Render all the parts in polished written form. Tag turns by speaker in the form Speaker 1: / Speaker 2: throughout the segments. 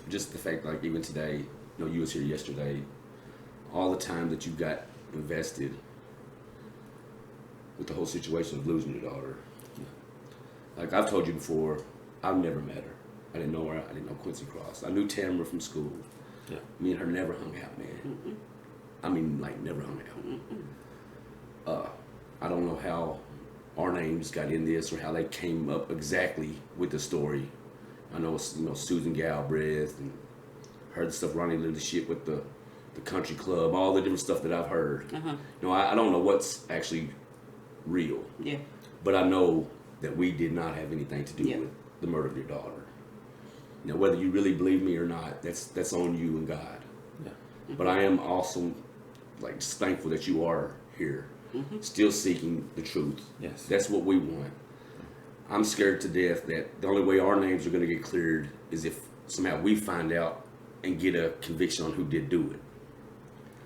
Speaker 1: just the fact, like even today, you was here yesterday, all the time that you got invested with the whole situation of losing your daughter. Like I've told you before, I've never met her. I didn't know her. I didn't know Quincy Cross. I knew Tamara from school. Yeah. Me and her never hung out, man. Mm-mm. I mean, like never hung out. I don't know how our names got in this or how they came up exactly with the story. I know it's, Susan Galbraith and heard the stuff Ronnie lived the shit with the country club, all the different stuff that I've heard. Uh-huh. I don't know what's actually real. Yeah. But I know that we did not have anything to do with the murder of your daughter. Whether you really believe me or not, that's on you and God. Yeah. Mm-hmm. But I am also just thankful that you are here, still seeking the truth. Yes. That's what we want. I'm scared to death that the only way our names are going to get cleared is if somehow we find out and get a conviction on who did do it.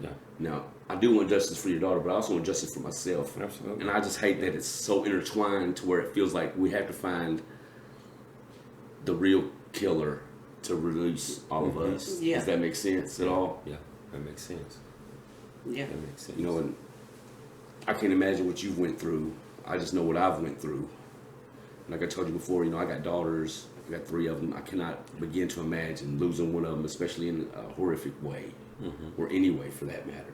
Speaker 1: Yeah. Now, I do want justice for your daughter, but I also want justice for myself. Absolutely. And I just hate that it's so intertwined to where it feels like we have to find the real killer to release all of us. Yeah. Does that make sense at all?
Speaker 2: Yeah, that makes sense.
Speaker 1: Yeah. That makes sense. And I can't imagine what you went through. I just know what I've went through. Like I told you before, I got daughters. I got 3 of them. I cannot begin to imagine losing one of them, especially in a horrific way, or any way for that matter.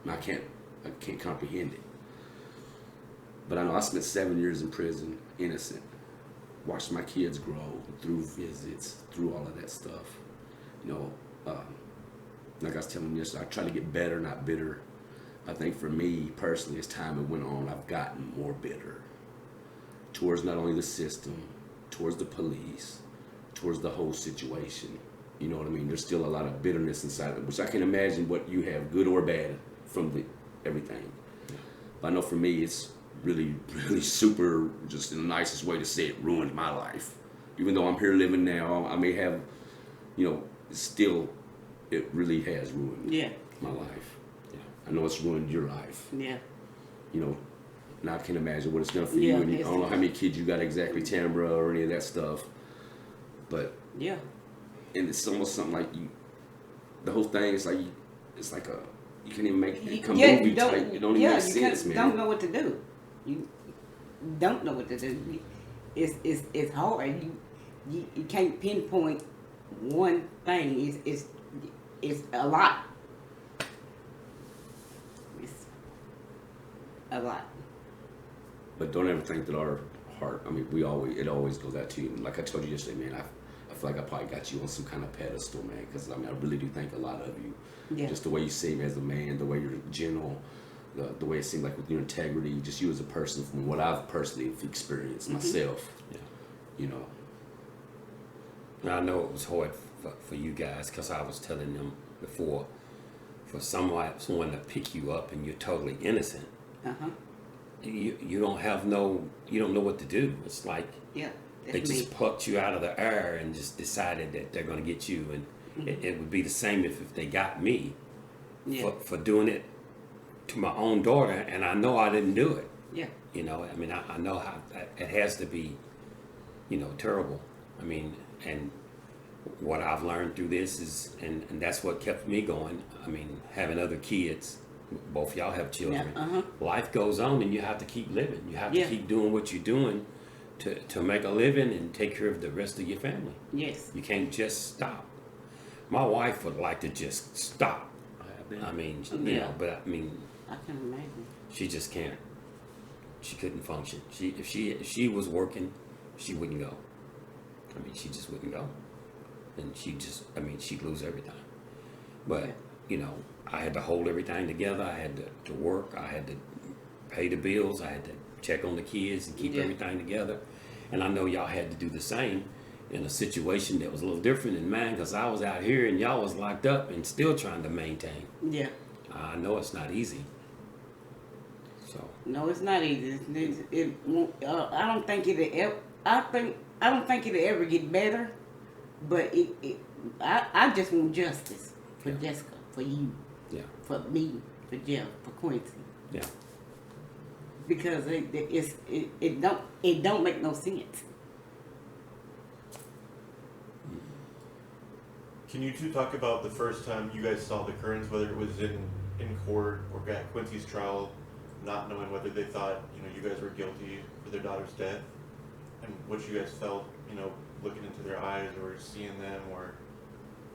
Speaker 1: And I can't comprehend it. But I know I spent 7 years in prison, innocent. Watched my kids grow through visits, through all of that stuff. Like I was telling you yesterday, I try to get better, not bitter. I think for me personally, as time went on, I've gotten more bitter towards not only the system, towards the police, towards the whole situation. You know what I mean? There's still a lot of bitterness inside of it, which I can imagine what you have, good or bad, from everything. But I know for me, it's really, really super, just in the nicest way to say it, ruined my life. Even though I'm here living now, I may have, still, it really has ruined my life. Yeah. I know it's ruined your life. Yeah. Now I can't imagine what it's done for you. And I don't know how many kids you got exactly, Tamara, or any of that stuff. But and it's almost something like the whole thing is like you can't even make it come movie type. It don't even make sense, man.
Speaker 3: You don't know what to do. You don't know what to do. It's hard. You can't pinpoint one thing. It's a lot. It's a lot.
Speaker 1: But don't ever think that our heart, it always goes out to you. And like I told you yesterday, man, I feel like I probably got you on some kind of pedestal, man, because I really do think a lot of you. Yeah. Just the way you seem as a man, the way you're gentle, the way it seemed like with your integrity, just you as a person from what I've personally experienced myself. Yeah.
Speaker 2: I know it was hard for you guys because I was telling them before, for someone to pick you up and you're totally innocent. You don't know what to do. It's like they just plucked you out of the air and just decided that they're going to get you. And it would be the same if they got me for doing it to my own daughter, and I know I didn't do it. Yeah. I know how it has to be, terrible. And what I've learned through this is, and that's what kept me going. Having other kids. Both y'all have children. Yeah, Life goes on, and you have to keep living. You have to keep doing what you're doing to make a living and take care of the rest of your family. Yes. You can't just stop. My wife would like to just stop. But I can imagine. She just can't. She couldn't function. If she was working, she wouldn't go. She just wouldn't go, and she'd lose everything. But I had to hold everything together. I had to work. I had to pay the bills. I had to check on the kids and keep everything together. And I know y'all had to do the same in a situation that was a little different than mine, because I was out here and y'all was locked up and still trying to maintain. Yeah. I know it's not easy. So.
Speaker 3: No, it's not easy. I don't think it'll ever. I don't think it'll ever get better. But I just want justice for Jessica, for you. Yeah. For me, for Jeff, for Quincy. Yeah. Because it don't make no sense.
Speaker 4: Can you two talk about the first time you guys saw the Currins, whether it was in court or at Quincy's trial, not knowing whether they thought, you guys were guilty for their daughter's death, and what you guys felt, looking into their eyes or seeing them, or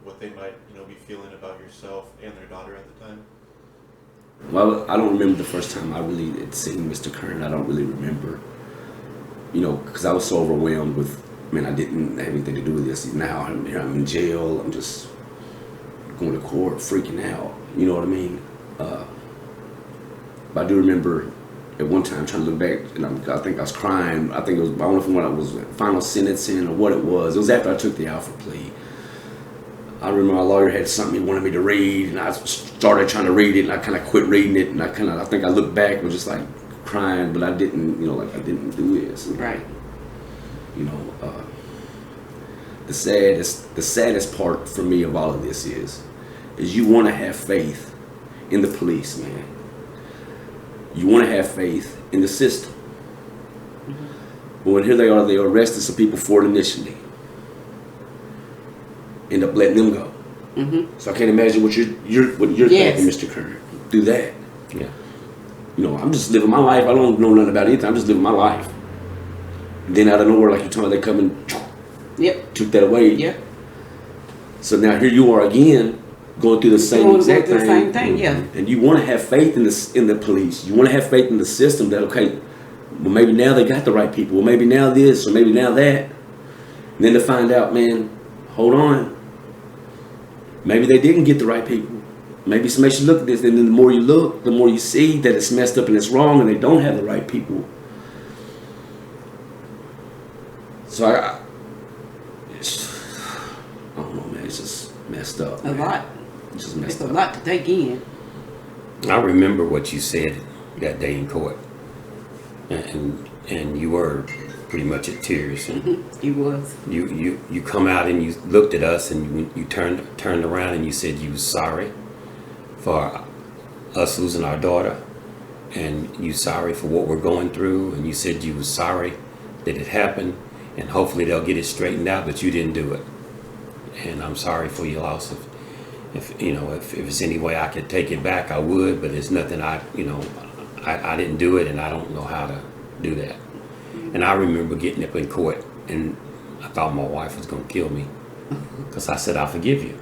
Speaker 4: what they might, be feeling about yourself and their daughter at the time?
Speaker 1: Well, I don't remember the first time I really had seen Mr. Currin. I don't really remember, because I was so overwhelmed with, I didn't have anything to do with this. Now I'm in jail. I'm just going to court, freaking out. You know what I mean? But I do remember at one time trying to look back, and I think I was crying. I think it was, I don't know if when I was final sentencing or what it was. It was after I took the Alpha plea. I remember my lawyer had something he wanted me to read, and I started trying to read it, and I kind of quit reading it, and I think I looked back and was just like crying, but I didn't, I didn't do this.
Speaker 3: Right.
Speaker 1: The saddest part for me of all of this is you want to have faith in the police, man. You want to have faith in the system. Mm-hmm. But when here they arrested some people for it initially. End up letting them go. Mm-hmm. So I can't imagine what you're
Speaker 3: yes.
Speaker 1: thinking, Mr. Currin. Do that.
Speaker 2: Yeah.
Speaker 1: I'm just living my life. I don't know nothing about anything. I'm just living my life. And then out of nowhere, like you're talking, they come and took that away.
Speaker 3: Yep.
Speaker 1: So now here you are again, going through the same exact thing.
Speaker 3: The same thing, yeah.
Speaker 1: And you want to have faith in the police. You want to have faith in the system that, okay, well, maybe now they got the right people. Well, maybe now this, or maybe now that. And then to find out, man, hold on. Maybe they didn't get the right people. Maybe somebody should look at this. And then the more you look, the more you see that it's messed up and it's wrong and they don't have the right people. So I don't know, man. It's just messed up.
Speaker 3: A lot.
Speaker 1: It's just messed up.
Speaker 3: It's a lot to take in.
Speaker 2: I remember what you said that day in court, and you were pretty much at tears. And
Speaker 3: You was.
Speaker 2: You come out and you looked at us and you turned around and you said you was sorry for us losing our daughter, and you sorry for what we're going through, and you said you was sorry that it happened, and hopefully they'll get it straightened out, but you didn't do it. And I'm sorry for your loss. If it's any way I could take it back, I would, but it's nothing I didn't do it, and I don't know how to do that. And I remember getting up in court, and I thought my wife was going to kill me, because I said, I forgive you.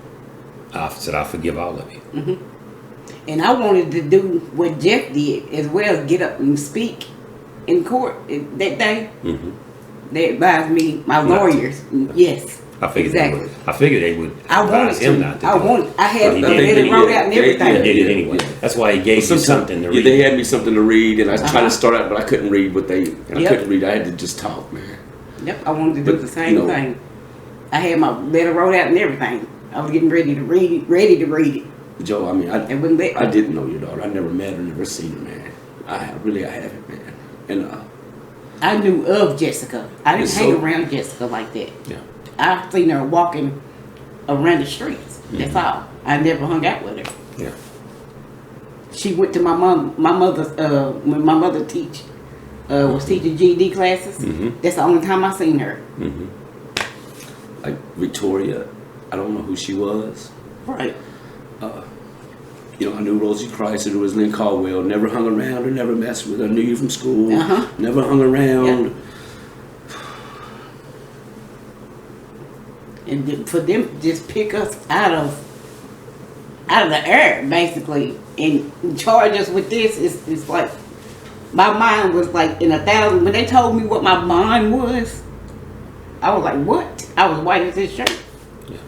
Speaker 2: I said, I forgive all of you.
Speaker 3: Mm-hmm. And I wanted to do what Jeff did as well, get up and speak in court that day. Mm-hmm. They advised me, my lawyers, yes.
Speaker 2: I figured
Speaker 3: exactly.
Speaker 2: they would advise him not to do it.
Speaker 3: I had it wrote out and everything.
Speaker 2: He did it anyway. Yeah. That's why he gave you something to read.
Speaker 1: They had me something to read, and I tried to start out, but I couldn't read I couldn't read. I had to just talk, man.
Speaker 3: Yep, I wanted to do the same thing. I had my letter wrote out and everything. I was getting ready to read it.
Speaker 1: Joe, I didn't know your daughter. I never met her, never seen her, man. I haven't, man. And
Speaker 3: I knew of Jessica. I didn't hang around Jessica like that.
Speaker 2: Yeah.
Speaker 3: I've seen her walking around the streets. Mm-hmm. That's all. I never hung out with her.
Speaker 2: Yeah.
Speaker 3: She went to my mother's when my mother was teaching GED classes. Mm-hmm. That's the only time I seen her.
Speaker 2: Mm-hmm.
Speaker 1: Like Victoria, I don't know who she was.
Speaker 3: Right.
Speaker 1: I knew Rosie Chrysler, who was in Caldwell. Never hung around her, never messed with her. Knew you from school.
Speaker 3: Uh-huh.
Speaker 1: Never hung around.
Speaker 3: Yeah. And for them to just pick us out of the air, basically, and charge us with this, it's like, my mind was like in 1,000. When they told me what my mind was, I was like, what? I was white as his shirt.
Speaker 1: Yeah.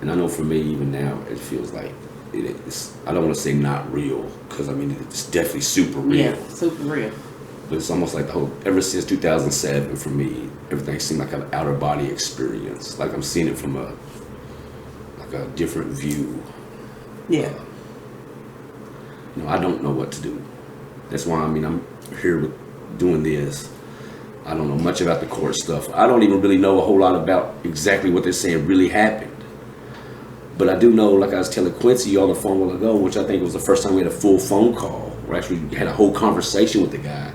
Speaker 1: And I know for me, even now, it feels like it's, I don't want to say not real, because it's definitely super real.
Speaker 3: Yeah, super real.
Speaker 1: But it's almost like ever since 2007, for me, everything seemed like an outer body experience. Like I'm seeing it from a different view.
Speaker 3: Yeah.
Speaker 1: I don't know what to do. That's why, I'm here with doing this. I don't know much about the court stuff. I don't even really know a whole lot about exactly what they're saying really happened. But I do know, like I was telling Quincy on the phone a while ago, which I think was the first time we had a full phone call, where actually had a whole conversation with the guy.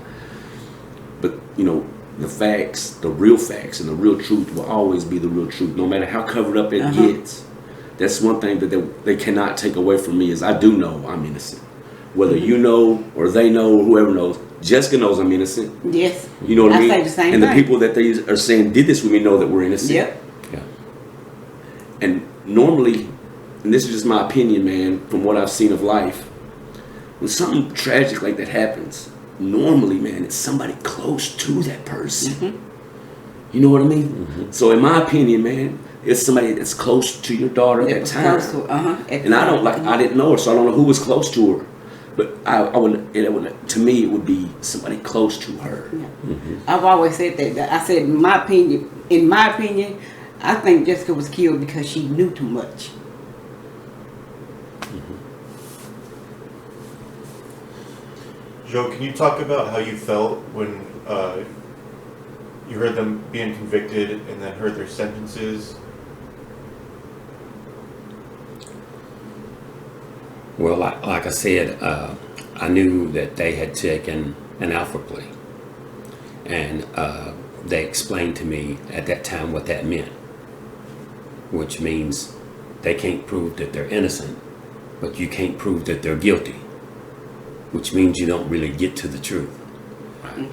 Speaker 1: But, the the facts, the real facts, and the real truth will always be the real truth, no matter how covered up it gets. That's one thing that they cannot take away from me is I do know I'm innocent. Whether you know or they know or whoever knows, Jessica knows I'm innocent.
Speaker 3: Yes.
Speaker 1: You know what I mean?
Speaker 3: Say the same
Speaker 1: and
Speaker 3: thing.
Speaker 1: the people that they are saying did this with me know that we're innocent.
Speaker 3: Yep.
Speaker 2: Yeah.
Speaker 1: And normally, and this is just my opinion, man, from what I've seen of life, when something tragic like that happens, normally, man, it's somebody close to that person. You know what I mean? So in my opinion, man, it's somebody that's close to your daughter at that time. And I don't I didn't know her, so I don't know who was close to her. But I would, to me, it would be somebody close to her.
Speaker 3: Yeah. I've always said that. I said, in my opinion, I think Jessica was killed because she knew too much.
Speaker 4: Joe, can you talk about how you felt when you heard them being convicted and then heard their sentences?
Speaker 2: Well, like I said, I knew that they had taken an alpha plea, and they explained to me at that time what that meant, which means they can't prove that they're innocent, but you can't prove that they're guilty, which means you don't really get to the truth.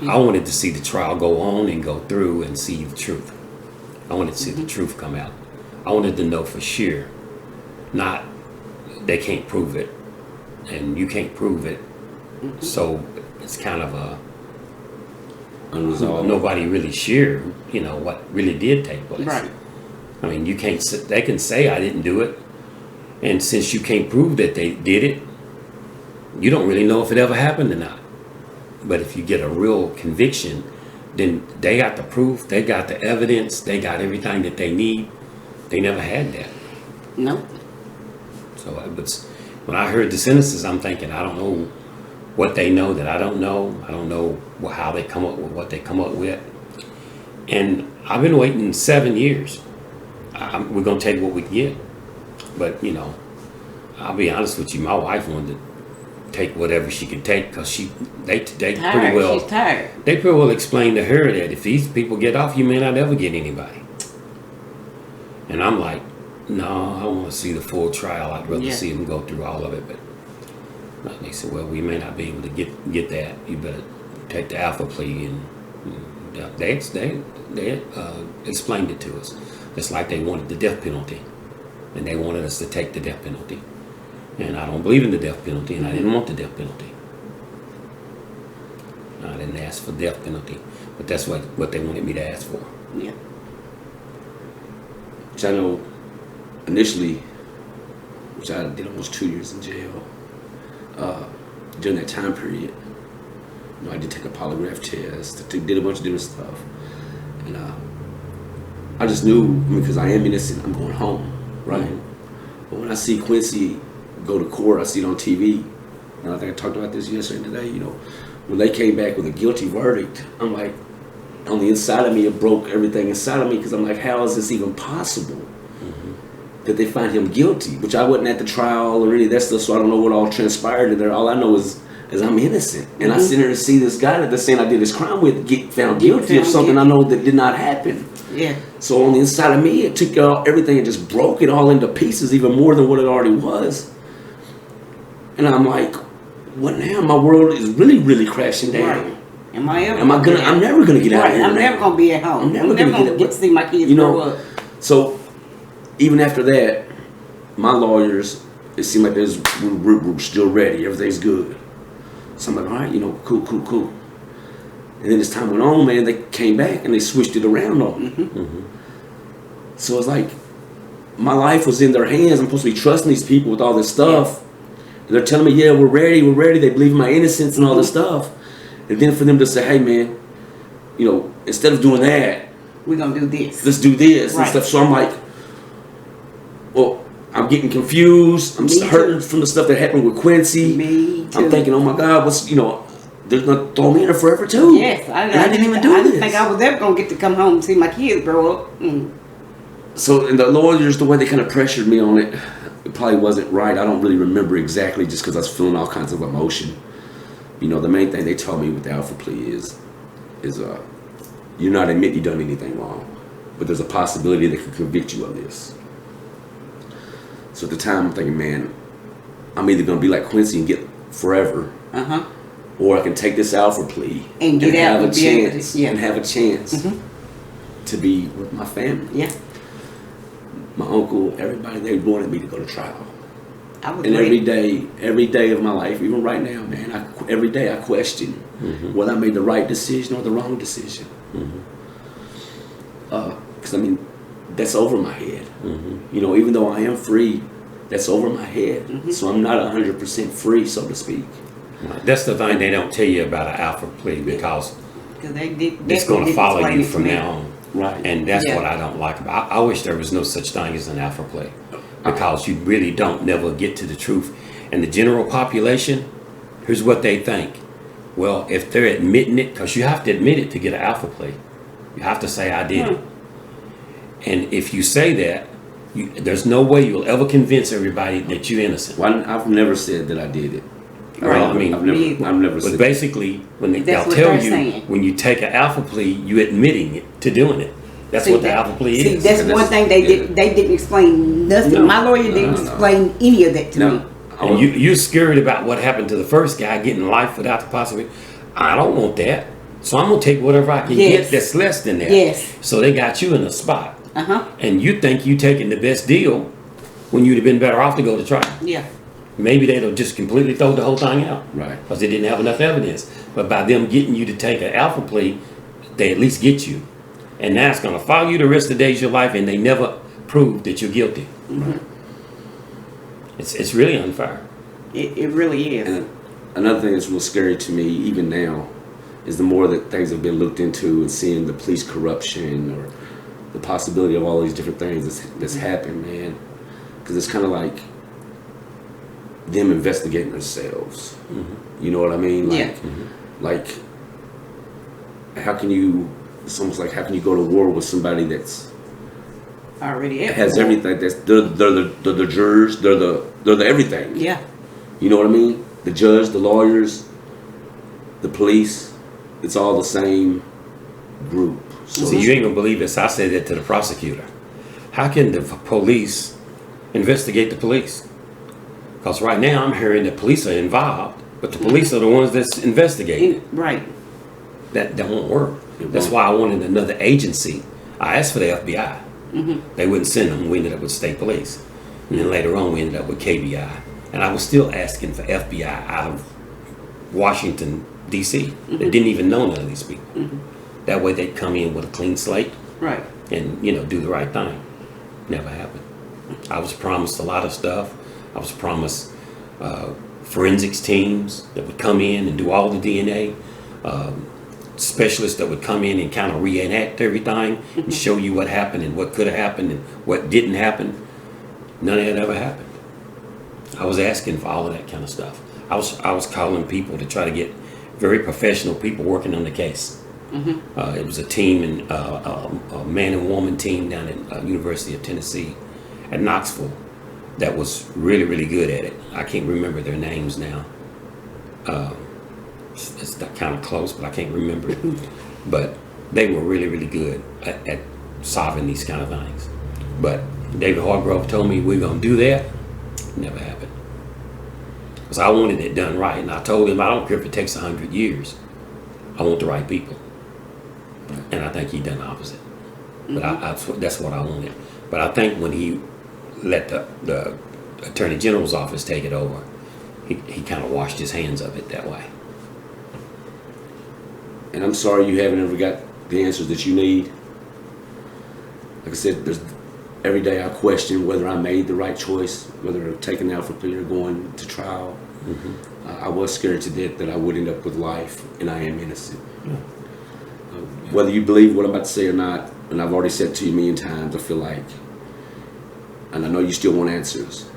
Speaker 2: I wanted to see the trial go on and go through and see the truth. I wanted to see the truth come out. I wanted to know for sure, not they can't prove it and you can't prove it. So it's kind of a
Speaker 1: Unresolved.
Speaker 2: nobody really sure, what really did take place.
Speaker 3: Right.
Speaker 2: I mean, you can't. They can say I didn't do it, and since you can't prove that they did it, you don't really know if it ever happened or not. But if you get a real conviction, then they got the proof, they got the evidence, they got everything that they need. They never had that.
Speaker 3: No.
Speaker 2: So when I heard the sentences, I'm thinking, I don't know what they know that I don't know. I don't know how they come up with what they come up with. And I've been waiting 7 years. We're going to take what we can get. But, I'll be honest with you, my wife wanted to take whatever she could take because they pretty well.
Speaker 3: She's tired.
Speaker 2: They pretty well explained to her that if these people get off, you may not ever get anybody. And I'm like, no, I want to see the full trial. I'd rather see them go through all of it. But they said, well, we may not be able to get that. You better take the alpha plea. And they explained it to us. It's like they wanted the death penalty, and they wanted us to take the death penalty. And I don't believe in the death penalty, and I didn't want the death penalty. I didn't ask for death penalty, but that's what they wanted me to ask for.
Speaker 3: Yeah.
Speaker 1: Which I know initially, which I did almost 2 years in jail. During that time period, I did take a polygraph test, did a bunch of different stuff, and I just knew, because I am innocent, I'm going home, right? But when I see Quincy go to court, I see it on TV, and I think I talked about this yesterday and today, when they came back with a guilty verdict, I'm like, on the inside of me, it broke everything inside of me, because I'm like, how is this even possible? That they find him guilty, which I wasn't at the trial or any of that stuff, so I don't know what all transpired in there. All I know is I'm innocent. And I sit there and see this guy that they're saying I did this crime with get found guilty of something I know that did not happen.
Speaker 3: Yeah.
Speaker 1: So on the inside of me, it took everything and just broke it all into pieces, even more than what it already was. And I'm like, what now? My world is really, really crashing down.
Speaker 3: Right. I'm
Speaker 1: never gonna get out of here.
Speaker 3: I'm never gonna be at home.
Speaker 1: I'm never gonna
Speaker 3: get to see my kids grow up.
Speaker 1: So even after that, my lawyers, it seemed like we're still ready. Everything's good. So I'm like, all right, cool. And then as time went on, man, they came back and they switched it around on me. So it's like my life was in their hands. I'm supposed to be trusting these people with all this stuff. And they're telling me, yeah, we're ready. They believe in my innocence and all this stuff. And then for them to say, hey, man, instead of doing that,
Speaker 3: we're going to do this.
Speaker 1: Let's do this and stuff. So I'm like, well, I'm getting confused. I'm hurting from the stuff that happened with Quincy.
Speaker 3: Me too.
Speaker 1: I'm thinking, oh my God, they're going to throw me in there forever too.
Speaker 3: Yes.
Speaker 1: I didn't even do this.
Speaker 3: I didn't think I was ever going to get to come home and see my kids grow up.
Speaker 1: So, and the lawyers, the way they kind of pressured me on it, it probably wasn't right. I don't really remember exactly just because I was feeling all kinds of emotion. The main thing they told me with the alpha plea is you're not admitting you've done anything wrong, but there's a possibility they could convict you of this. So at the time, I'm thinking, man, I'm either gonna be like Quincy and get forever, or I can take this Alfred plea
Speaker 3: and get out
Speaker 1: have
Speaker 3: and
Speaker 1: a chance
Speaker 3: yeah.
Speaker 1: and have a chance to be with my family.
Speaker 3: Yeah.
Speaker 1: My uncle, everybody, they wanted me to go to trial.
Speaker 3: I was
Speaker 1: And
Speaker 3: ready.
Speaker 1: every day of my life, even right now, man, every day I question whether I made the right decision or the wrong decision. Because I mean, that's over my head. You know, even though I am free, that's over my head. So I'm not 100% free, so to speak.
Speaker 2: That's the thing they don't tell you about an alpha plea, because it's going to follow you from now on.
Speaker 1: Right.
Speaker 2: And that's what I don't like about it. I wish there was no such thing as an alpha plea, because you really don't never get to the truth. And the general population, here's what they think. Well, if they're admitting it, because you have to admit it to get an alpha plea. You have to say, I did it. And if you say that, there's no way you'll ever convince everybody that you're innocent.
Speaker 1: Well, I've never said that I did it.
Speaker 2: Right. I mean,
Speaker 1: I've never
Speaker 2: but
Speaker 1: said
Speaker 2: basically, when they'll
Speaker 3: what
Speaker 2: tell
Speaker 3: they're
Speaker 2: you,
Speaker 3: saying.
Speaker 2: when you take an alpha plea, you're admitting it to doing it. That's what the alpha plea is.
Speaker 3: That's one thing they didn't explain nothing.
Speaker 2: No.
Speaker 3: My lawyer didn't explain any of that to me.
Speaker 2: And you're scared about what happened to the first guy getting life without the possibility. I don't want that. So I'm going to take whatever I can get that's less than that.
Speaker 3: Yes.
Speaker 2: So they got you in a spot. And you think you taking the best deal when you'd have been better off to go to trial.
Speaker 3: Yeah.
Speaker 2: Maybe they'll just completely throw the whole thing out.
Speaker 1: Right.
Speaker 2: Because they didn't have enough evidence. But by them getting you to take an alpha plea, they at least get you. And now it's going to follow you the rest of the days of your life, and they never prove that you're guilty. It's really unfair.
Speaker 3: It really is.
Speaker 1: And another thing that's real scary to me, even now, is the more that things have been looked into and seeing the police corruption or the possibility of all these different things that's happened, man. Because it's kind of like them investigating themselves. You know what I mean? Like, like, how can you? It's almost like, how can you go to war with somebody that's
Speaker 3: already
Speaker 1: has everything? They're the jurors. They're the everything.
Speaker 3: Yeah.
Speaker 1: You know what I mean? The judge, the lawyers, the police. It's all the same group. So
Speaker 2: you ain't gonna believe this. I said that to the prosecutor. How can the police investigate the police? Because right now I'm hearing the police are involved, but the police are the ones that's investigating.
Speaker 3: Right.
Speaker 2: That won't work. That's why I wanted another agency. I asked for the FBI. They wouldn't send them. We ended up with state police. And then later on we ended up with KBI. And I was still asking for FBI out of Washington, D.C. They didn't even know none of these people. That way they'd come in with a clean slate.
Speaker 3: Right.
Speaker 2: And, do the right thing. Never happened. I was promised a lot of stuff. I was promised forensics teams that would come in and do all the DNA. Specialists that would come in and kind of reenact everything and show you what happened and what could have happened and what didn't happen. None of that ever happened. I was asking for all of that kind of stuff. I was calling people to try to get very professional people working on the case. It was a team, and a man and woman team down at University of Tennessee at Knoxville that was really, really good at it. I can't remember their names now. It's kind of close, but I can't remember it. But they were really, really good at solving these kind of things. But David Hargrove told me we're going to do that. Never happened. Because I wanted it done right. And I told him I don't care if it takes 100 years. I want the right people. And I think he done the opposite. But that's what I wanted. But I think when he let the Attorney General's office take it over, he kind of washed his hands of it that way.
Speaker 1: And I'm sorry you haven't ever got the answers that you need. Like I said, every day I question whether I made the right choice, whether taking the alpha plea or going to trial. I was scared to death that I would end up with life, and I am innocent. Whether you believe what I'm about to say or not, and I've already said it to you a million times, I feel like, and I know you still want answers,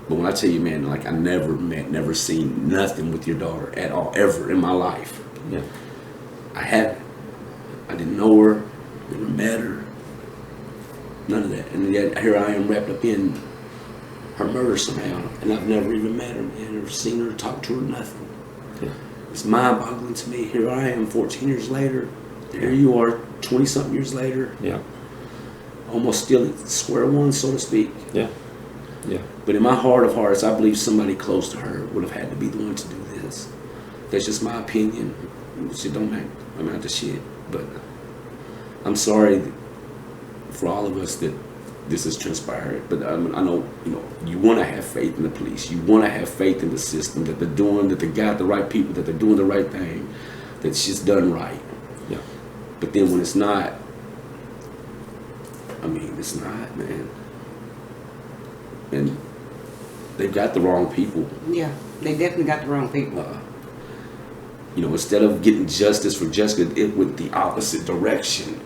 Speaker 1: but when I tell you, man, like I never seen nothing with your daughter at all, ever in my life.
Speaker 2: Yeah.
Speaker 1: I haven't. I didn't know her, never met her, none of that. And yet here I am wrapped up in her murder somehow, and I've never even met her, man, or seen her, talked to her, nothing. Yeah. It's mind-boggling to me. Here I am 14 years later, There you are, 20-something years later.
Speaker 2: Yeah.
Speaker 1: Almost still at square one, so to speak.
Speaker 2: Yeah. Yeah.
Speaker 1: But in my heart of hearts, I believe somebody close to her would have had to be the one to do this. That's just my opinion. Shit don't matter. I'm not the shit. But I'm sorry for all of us that this has transpired. But I know, you want to have faith in the police. You want to have faith in the system, that they got the right people, that they're doing the right thing, that it's just done right.
Speaker 2: Yeah.
Speaker 1: But then when it's not, it's not, man. And they've got the wrong people.
Speaker 3: Yeah, they definitely got the wrong people.
Speaker 1: Instead of getting justice for Jessica, it went the opposite direction.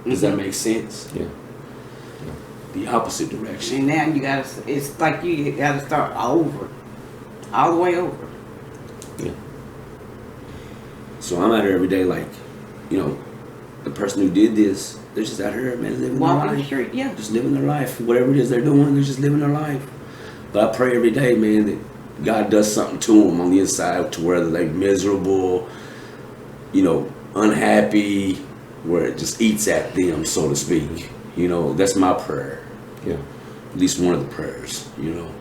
Speaker 1: Does that make sense?
Speaker 2: Yeah.
Speaker 1: The opposite direction.
Speaker 3: And now it's like you gotta start over. All the way over.
Speaker 2: Yeah.
Speaker 1: So I'm out here every day like, the person who did this, they're just out here, man, living their
Speaker 3: Walking the
Speaker 1: life.
Speaker 3: street, yeah.
Speaker 1: Just living their life. Whatever it is they're doing, they're just living their life. But I pray every day, man, that God does something to them on the inside to where they're like miserable, unhappy, where it just eats at them, so to speak. That's my prayer.
Speaker 2: Yeah.
Speaker 1: At least one of the prayers,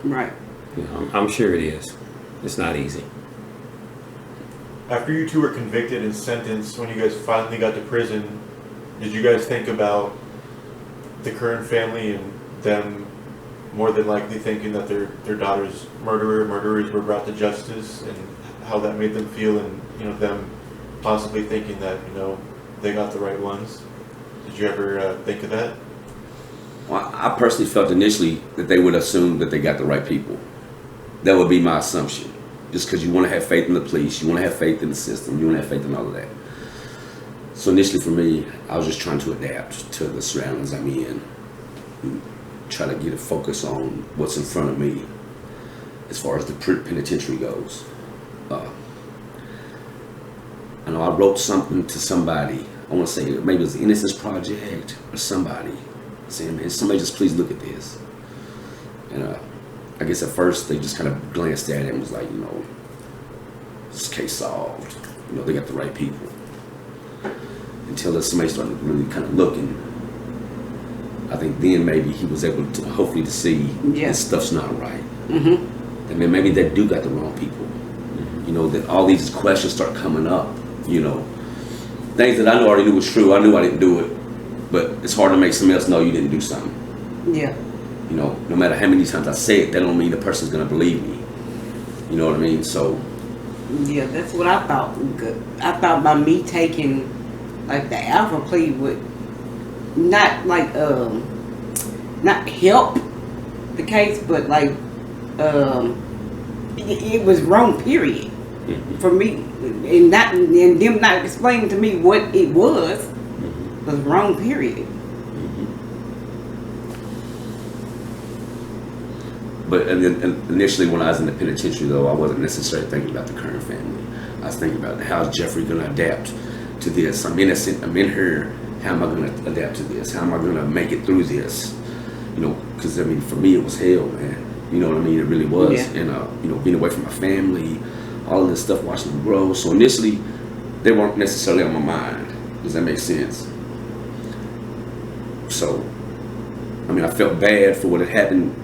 Speaker 3: Right.
Speaker 2: Yeah, I'm sure it is. It's not easy.
Speaker 4: After you two were convicted and sentenced, when you guys finally got to prison, did you guys think about the Currin family and them more than likely thinking that their daughter's murderers were brought to justice, and how that made them feel, and them possibly thinking that they got the right ones? Did you ever think of that?
Speaker 1: Well, I personally felt initially that they would assume that they got the right people. That would be my assumption. Just because you want to have faith in the police, you want to have faith in the system, you want to have faith in all of that. So initially for me, I was just trying to adapt to the surroundings I'm in. And try to get a focus on what's in front of me as far as the penitentiary goes. I know I wrote something to somebody, I want to say maybe it was the Innocence Project or somebody, saying, man, somebody just please look at this. And I guess at first they just kind of glanced at it and was like, this case solved. They got the right people. Until somebody started really kind of looking, I think then maybe he was able to hopefully to see that stuff's not right.
Speaker 3: Mm-hmm.
Speaker 1: And then maybe they do got the wrong people. That all these questions start coming up. Things that I know already knew was true. I knew I didn't do it, but it's hard to make somebody else know you didn't do something.
Speaker 3: Yeah.
Speaker 1: No matter how many times I say it, that don't mean the person's gonna believe me. You know what I mean? So.
Speaker 3: Yeah, that's what I thought. I thought by me taking like the alpha plea would not like not help the case, but like it was wrong. Period. For me, and them not explaining to me what it was wrong. Period.
Speaker 1: But initially, when I was in the penitentiary, though, I wasn't necessarily thinking about the Currin family. I was thinking about how's Jeffrey going to adapt to this. I'm innocent. I'm in here. How am I going to adapt to this? How am I going to make it through this? Because for me, it was hell, man. You know what I mean? It really was.
Speaker 3: Yeah.
Speaker 1: And being away from my family, all of this stuff, watching them grow. So initially, they weren't necessarily on my mind. Does that make sense? So, I felt bad for what had happened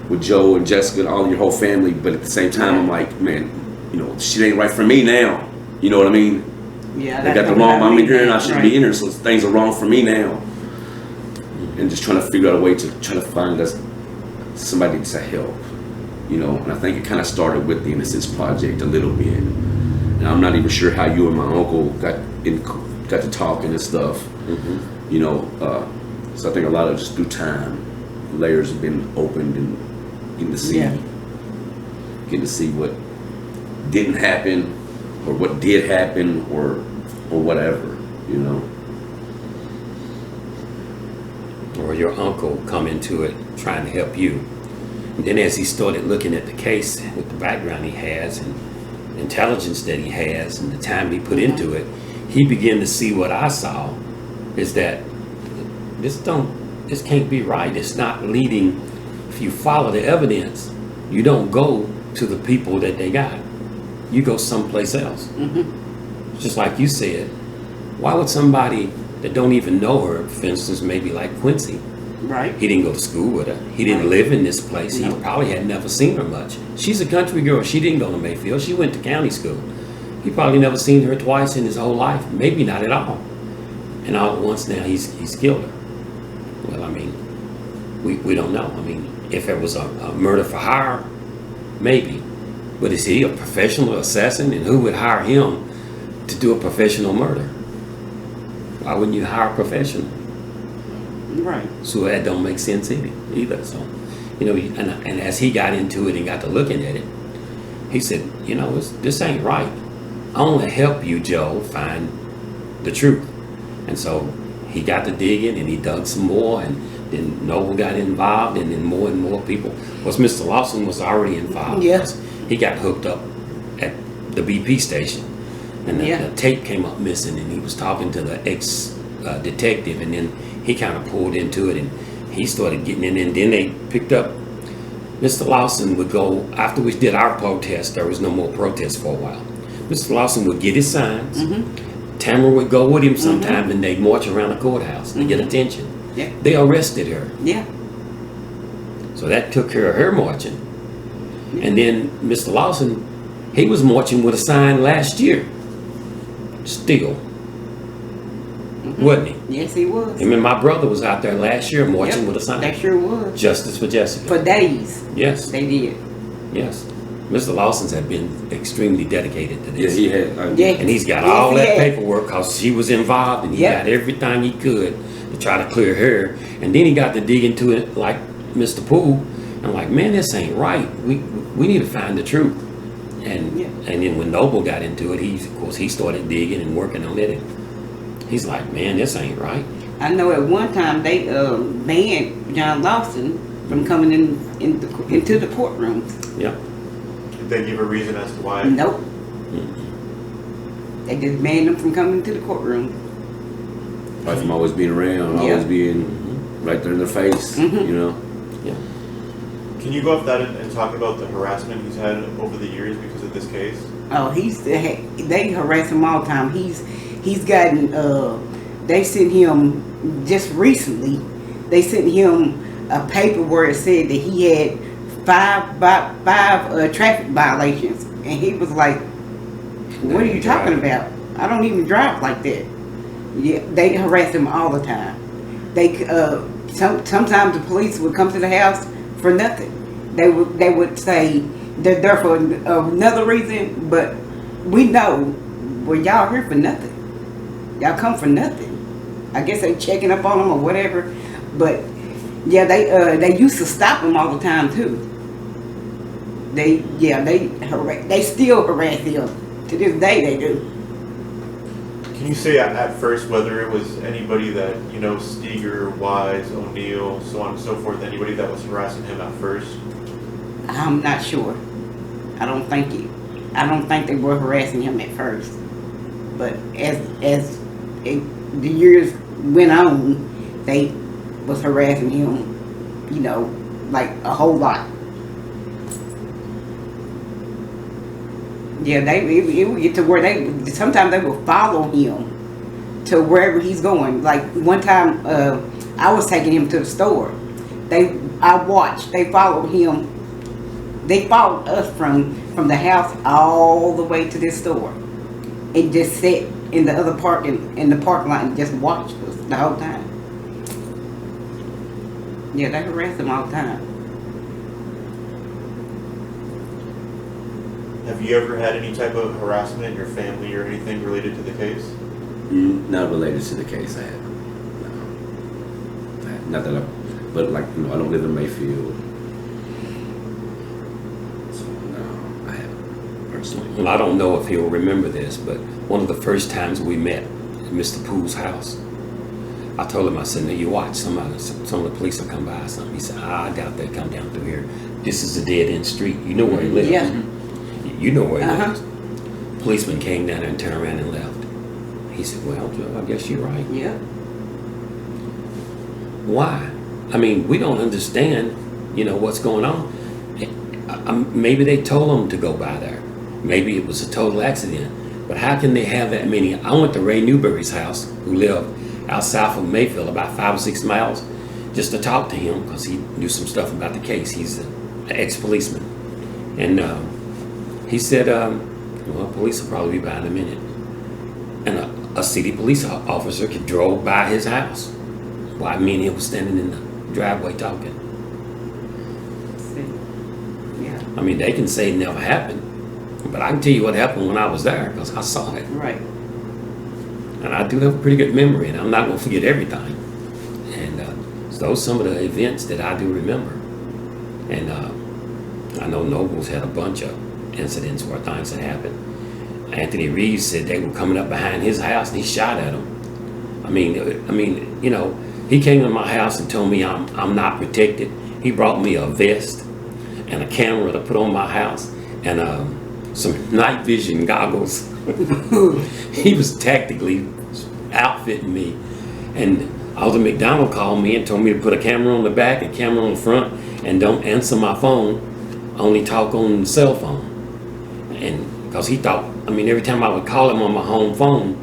Speaker 1: with Joe and Jessica and all your whole family, but at the same time, I'm like, man, shit ain't right for me now. You know what I mean?
Speaker 3: Yeah,
Speaker 1: they got the wrong. I'm in here and I shouldn't be in here, so things are wrong for me now. And just trying to figure out a way to try to find us somebody to help. And I think it kind of started with the Innocence Project a little bit. And I'm not even sure how you and my uncle got to talking and stuff. Mm-hmm. So I think a lot of just through time, layers have been opened and getting to see what didn't happen or what did happen or whatever,
Speaker 2: Or your uncle come into it trying to help you. And then as he started looking at the case with the background he has and intelligence that he has and the time he put into it, he began to see what I saw is that this can't be right. It's not leading. If you follow the evidence, you don't go to the people that they got. You go someplace else. Mm-hmm. Just like you said, Why would somebody that don't even know her, for instance, maybe like Quincy,
Speaker 3: Right.
Speaker 2: he didn't go to school with her. He didn't
Speaker 3: Right.
Speaker 2: live in this place. He
Speaker 3: No.
Speaker 2: probably had never seen her much. She's a country girl. She didn't go to Mayfield. She went to county school. He probably never seen her twice in his whole life. Maybe not at all. And all at once now he's killed her. Well, I mean, we don't know. I mean, if it was a murder for hire, maybe. But is he a professional assassin? And who would hire him to do a professional murder? Why wouldn't you hire a professional?
Speaker 3: Right.
Speaker 2: So that don't make sense either. So, you know, and as he got into it and got to looking at it, he said, you know, this ain't right. I want to help you, Joe, find the truth. And so he got to digging and he dug some more, and then Noble got involved, and then more people. Because Mr. Lawson was already involved.
Speaker 3: Yes.
Speaker 2: He got hooked up at the BP station, and the tape came up missing, and he was talking to the ex-detective, and then he kind of pulled into it, and he started getting in, and then they picked up. Mr. Lawson would go, after we did our protest, there was no more protest for a while. Mr. Lawson would get his signs.
Speaker 3: Mm-hmm.
Speaker 2: Tamara would go with him sometime, and they'd march around the courthouse to get attention.
Speaker 3: Yeah.
Speaker 2: They arrested her.
Speaker 3: Yeah.
Speaker 2: So that took care of her marching. And then Mr. Lawson, he was marching with a sign last year. Still. Wasn't he?
Speaker 3: Yes, he was.
Speaker 2: Him and my brother was out there last year marching
Speaker 3: Yep,
Speaker 2: with a sign.
Speaker 3: They sure was.
Speaker 2: Justice for Jessica.
Speaker 3: For days.
Speaker 2: Yes.
Speaker 3: They did.
Speaker 2: Yes. Mr. Lawson's have been extremely dedicated to
Speaker 1: Yeah,
Speaker 2: this.
Speaker 1: he had.
Speaker 3: Yeah.
Speaker 2: And he's got
Speaker 3: Yes,
Speaker 2: all
Speaker 3: he
Speaker 2: that
Speaker 3: had.
Speaker 2: paperwork because she was involved, and he
Speaker 3: Yep.
Speaker 2: got everything he could to try to clear her. And then he got to dig into it like Mr. Poole. I'm like, man, this ain't right. We need to find the truth. And and then when Noble got into it, he started digging and working on it. And he's like, man, this ain't right.
Speaker 3: I know at one time they banned John Lawson from coming into the courtroom.
Speaker 2: Yeah.
Speaker 4: Did they give a reason as to why?
Speaker 3: Nope.
Speaker 2: Mm-hmm.
Speaker 3: They just banned him from coming to the courtroom.
Speaker 1: Right, from always being around, always being right there in their face, you know.
Speaker 2: Yeah.
Speaker 4: Can you go off that and talk about the harassment he's had over the years because of this case?
Speaker 3: Oh, they harass him all the time. He's gotten they sent him just recently. They sent him a paper where it said that he had five traffic violations, and he was like, "What are you talking about? I don't even drive like that." Yeah, they harass him all the time. They sometimes the police would come to the house for nothing. They would say they're there for another reason, but we know, well, y'all here for nothing. Y'all come for nothing. I guess they checking up on them or whatever. But yeah, they used to stop him all the time too. They still harass him to this day. They do.
Speaker 4: Can you say at first whether it was anybody that, you know, Steger, Wise, O'Neill, so on and so forth, anybody that was harassing him at first?
Speaker 3: I'm not sure. I don't think they were harassing him at first. But as the years went on, they was harassing him, you know, like a whole lot. Yeah, it would get to where sometimes they would follow him to wherever he's going. Like one time, I was taking him to the store. I watched. They followed him. They followed us from the house all the way to this store, and just sat in the other in the parking lot and just watched us the whole time. Yeah, they harass him all the time.
Speaker 4: Have you ever had any type of harassment in your family or anything related to the case?
Speaker 1: Not related to the case. I haven't. No. Not that but like, you know, I don't live in Mayfield. So no, I haven't personally.
Speaker 2: Well, I don't know if he'll remember this, but one of the first times we met at Mr. Poole's house, I told him, I said, now you watch, some of the police will come by or something. He said, I doubt they'll come down through here. This is a dead-end street. You know where he lives.
Speaker 3: Yeah.
Speaker 2: You know where he lives. Policeman came down there and turned around and left. He said, well, Joe, I guess you're right.
Speaker 3: Yeah.
Speaker 2: Why? I mean, we don't understand, you know, what's going on. Maybe they told him to go by there. Maybe it was a total accident. But how can they have that many? I went to Ray Newberry's house, who lived out south of Mayfield, about 5 or 6 miles, just to talk to him because he knew some stuff about the case. He's an ex-policeman. And he said, well, police will probably be by in a minute. And a city police officer could drove by his house while me and him was standing in the driveway talking.
Speaker 3: Yeah.
Speaker 2: I mean, they can say it never happened, but I can tell you what happened when I was there because I saw it.
Speaker 3: Right.
Speaker 2: And I do have a pretty good memory, and I'm not going to forget everything. And so those are some of the events that I do remember. And I know Noble's had a bunch of incidents where things had happened. Anthony Reeves said they were coming up behind his house, and he shot at them. I mean, you know, he came to my house and told me I'm not protected. He brought me a vest and a camera to put on my house and some night vision goggles. He was tactically outfitting me. And Alden McDonald called me and told me to put a camera on the back and camera on the front and don't answer my phone, only talk on the cell phone. And because he thought, I mean, every time I would call him on my home phone,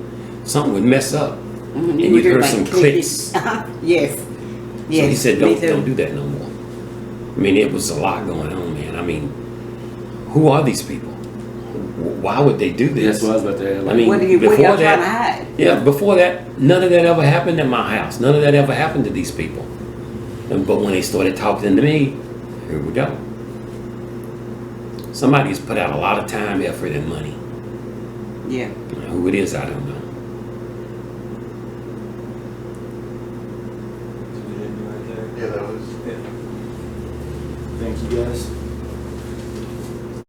Speaker 2: something would mess up. And you'd hear some clicks.
Speaker 3: Yes. Yes.
Speaker 2: So he said, don't do that no more. I mean, it was a lot going on, man. I mean, who are these people? Why would they do this?
Speaker 1: That's what I was about to ask.
Speaker 2: I mean,
Speaker 3: what are y'all trying to hide?
Speaker 2: Yeah, before that, none of that ever happened in my house. None of that ever happened to these people. But when they started talking to me, here we go. Somebody's put out a lot of time, effort, and money.
Speaker 3: Yeah.
Speaker 2: Who it is, I don't know.
Speaker 4: Yeah, that was.
Speaker 5: Thank you guys.